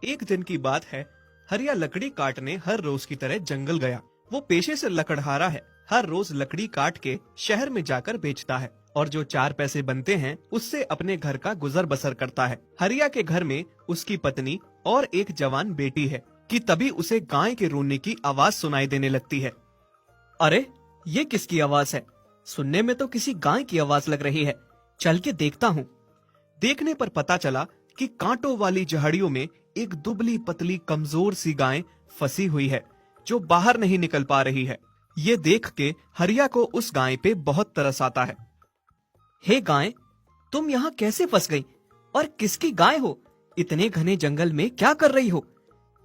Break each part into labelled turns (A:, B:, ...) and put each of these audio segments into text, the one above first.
A: एक दिन की बात है। हरिया लकड़ी काटने हर रोज की तरह जंगल गया। वो पेशे से लकड़हारा है। हर रोज लकड़ी काट के शहर में जाकर बेचता है और जो 4 पैसे बनते हैं उससे अपने घर का गुजर बसर करता है। हरिया के घर में उसकी पत्नी और एक जवान बेटी है कि तभी उसे गाय के रोने की आवाज सुनाई देने लगती है। अरे, ये किसकी आवाज है? सुनने में तो किसी गाय की आवाज लग रही है। चल के देखता हूँ। देखने पर पता चला कि कांटों वाली झाड़ियों में एक दुबली पतली कमजोर सी गाय फंसी हुई है जो बाहर नहीं निकल पा रही है। ये देख के हरिया को उस गाय पे बहुत तरस आता है। हे गाय, तुम यहाँ कैसे फंस गई और किसकी गाय हो? इतने घने जंगल में क्या कर रही हो?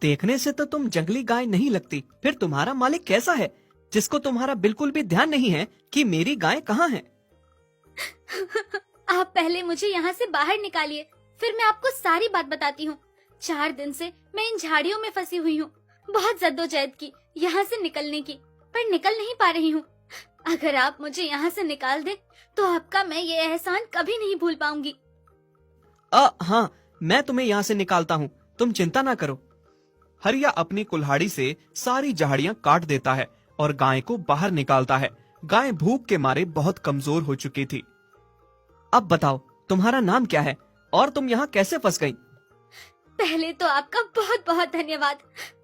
A: देखने से तो तुम जंगली गाय नहीं लगती। फिर तुम्हारा मालिक कैसा है जिसको तुम्हारा बिल्कुल भी ध्यान नहीं है कि मेरी गाय कहाँ है?
B: आप पहले मुझे यहाँ से बाहर निकालिए, फिर मैं आपको सारी बात बताती हूँ। 4 दिन से मैं इन झाड़ियों में फंसी हुई हूँ। बहुत जद्दोजहद की यहाँ से निकलने की, पर निकल नहीं पा रही हूँ। अगर आप मुझे यहाँ से निकाल दें, तो आपका मैं ये एहसान कभी नहीं भूल पाऊंगी।
A: हाँ, मैं तुम्हें यहाँ से निकालता हूँ, तुम चिंता ना करो। हरिया अपनी कुल्हाड़ी से सारी झाड़ियाँ काट देता है और गाय को बाहर निकालता है। गाय भूख के मारे बहुत कमजोर हो चुकी थी। अब बताओ, तुम्हारा नाम क्या है और तुम यहाँ कैसे फंस गई?
B: पहले तो आपका बहुत बहुत धन्यवाद।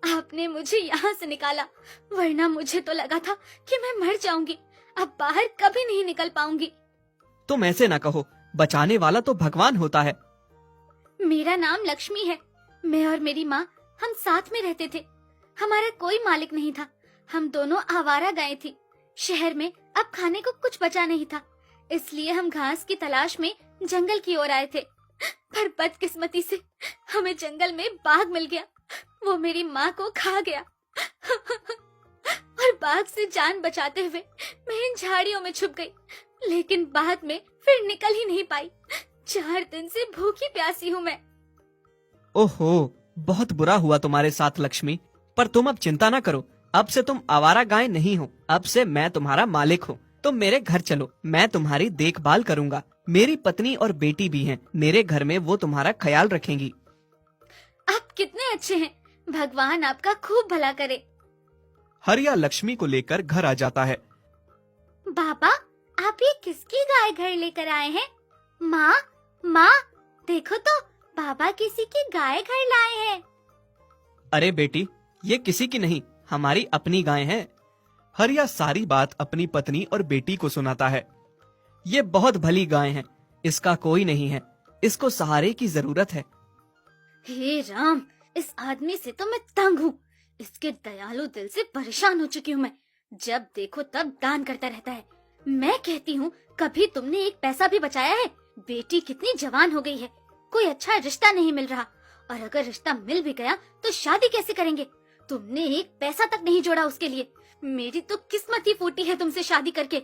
B: आपने मुझे यहाँ से निकाला, वरना मुझे तो लगा था कि मैं मर जाऊंगी। अब बाहर कभी नहीं निकल पाऊंगी।
A: तुम ऐसे ना कहो, बचाने वाला तो भगवान होता है।
B: मेरा नाम लक्ष्मी है। मैं और मेरी माँ हम साथ में रहते थे। हमारा कोई मालिक नहीं था। हम दोनों आवारा गायें थी। शहर में अब खाने को कुछ बचा नहीं था, इसलिए हम घास की तलाश में जंगल की ओर आए थे। पर बदकिस्मती से हमें जंगल में बाघ मिल गया। वो मेरी माँ को खा गया। और बाघ से जान बचाते हुए मैं इन झाड़ियों में छुप गई, लेकिन बाद में फिर निकल ही नहीं पाई। 4 दिन से भूखी प्यासी हूँ मैं।
A: ओहो, बहुत बुरा हुआ तुम्हारे साथ लक्ष्मी। पर तुम अब चिंता ना करो, अब से तुम आवारा गाय नहीं हो। अब से मैं तुम्हारा मालिक हूँ। तुम मेरे घर चलो, मैं तुम्हारी देखभाल करूंगा। मेरी पत्नी और बेटी भी हैं। मेरे घर में वो तुम्हारा ख्याल रखेंगी।
B: आप कितने अच्छे हैं। भगवान आपका खूब भला करे।
A: हरिया लक्ष्मी को लेकर घर आ जाता है।
B: बाबा, आप ये किसकी गाय घर लेकर आए हैं? माँ, माँ, देखो तो, बाबा किसी की गाय घर लाए हैं।
A: अरे बेटी, ये किसी की नहीं, हमारी अपनी गाय है। हरिया सारी बात अपनी पत्नी और बेटी को सुनाता है। ये बहुत भली गाय है, इसका कोई नहीं है। इसको सहारे की जरूरत है।
B: हे राम, इस आदमी से तो मैं तंग हूँ। इसके दयालु दिल से परेशान हो चुकी हूँ मैं। जब देखो तब दान करता रहता है। मैं कहती हूँ, कभी तुमने एक पैसा भी बचाया है? बेटी कितनी जवान हो गई है, कोई अच्छा रिश्ता नहीं मिल रहा, और अगर रिश्ता मिल भी गया तो शादी कैसे करेंगे? तुमने एक पैसा तक नहीं जोड़ा उसके लिए। मेरी तो किस्मत ही फूटी है तुमसे शादी करके।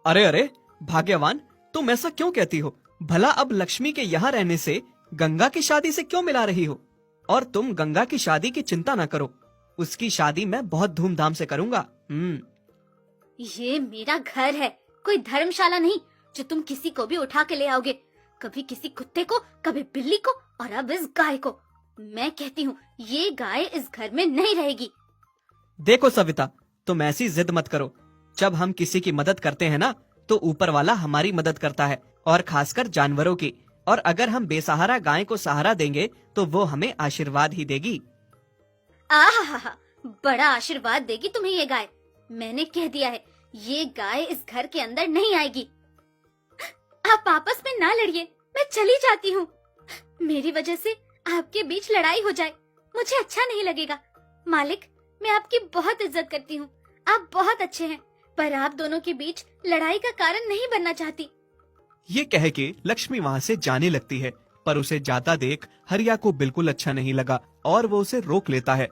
A: अरे अरे भाग्यवान, तुम ऐसा क्यों कहती हो? भला अब लक्ष्मी के यहाँ रहने से गंगा की शादी से क्यों मिला रही हो? और तुम गंगा की शादी की चिंता ना करो, उसकी शादी मैं बहुत धूमधाम से करूंगा।
B: ये मेरा घर है, कोई धर्मशाला नहीं जो तुम किसी को भी उठा के ले आओगे। कभी किसी कुत्ते को, कभी बिल्ली को, और अब इस गाय को। मैं कहती हूँ, ये गाय इस घर में नहीं रहेगी।
A: देखो सविता, तुम ऐसी जिद मत करो। जब हम किसी की मदद करते हैं ना, तो ऊपर वाला हमारी मदद करता है, और खासकर जानवरों की। और अगर हम बेसहारा गाय को सहारा देंगे तो वो हमें आशीर्वाद ही देगी।
B: आहा, बड़ा आशीर्वाद देगी तुम्हें ये गाय। मैंने कह दिया है, ये गाय इस घर के अंदर नहीं आएगी। आप आपस में ना लड़िए, मैं चली जाती हूँ। मेरी वजह से आपके बीच लड़ाई हो जाए, मुझे अच्छा नहीं लगेगा। मालिक, मैं आपकी बहुत इज्जत करती हूँ, आप बहुत अच्छे हैं, पर आप दोनों के बीच लड़ाई का कारण नहीं बनना चाहती।
A: ये कह के लक्ष्मी वहाँ से जाने लगती है, पर उसे जाता देख हरिया को बिल्कुल अच्छा नहीं लगा और वो उसे रोक लेता है।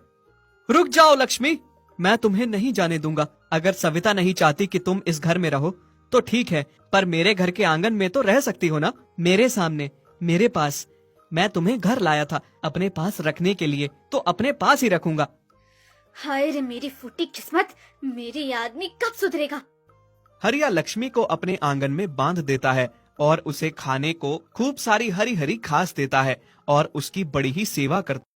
A: रुक जाओ लक्ष्मी, मैं तुम्हें नहीं जाने दूंगा। अगर सविता नहीं चाहती कि तुम इस घर में रहो तो ठीक है, पर मेरे घर के आंगन में तो रह सकती हो ना, मेरे सामने, मेरे पास। मैं तुम्हें घर लाया था अपने पास रखने के लिए, तो अपने पास ही रखूंगा।
B: हाय रे मेरी फूटी किस्मत, मेरी आदमी कब सुधरेगा?
A: हरिया लक्ष्मी को अपने आंगन में बांध देता है और उसे खाने को खूब सारी हरी हरी घास देता है और उसकी बड़ी ही सेवा करता है।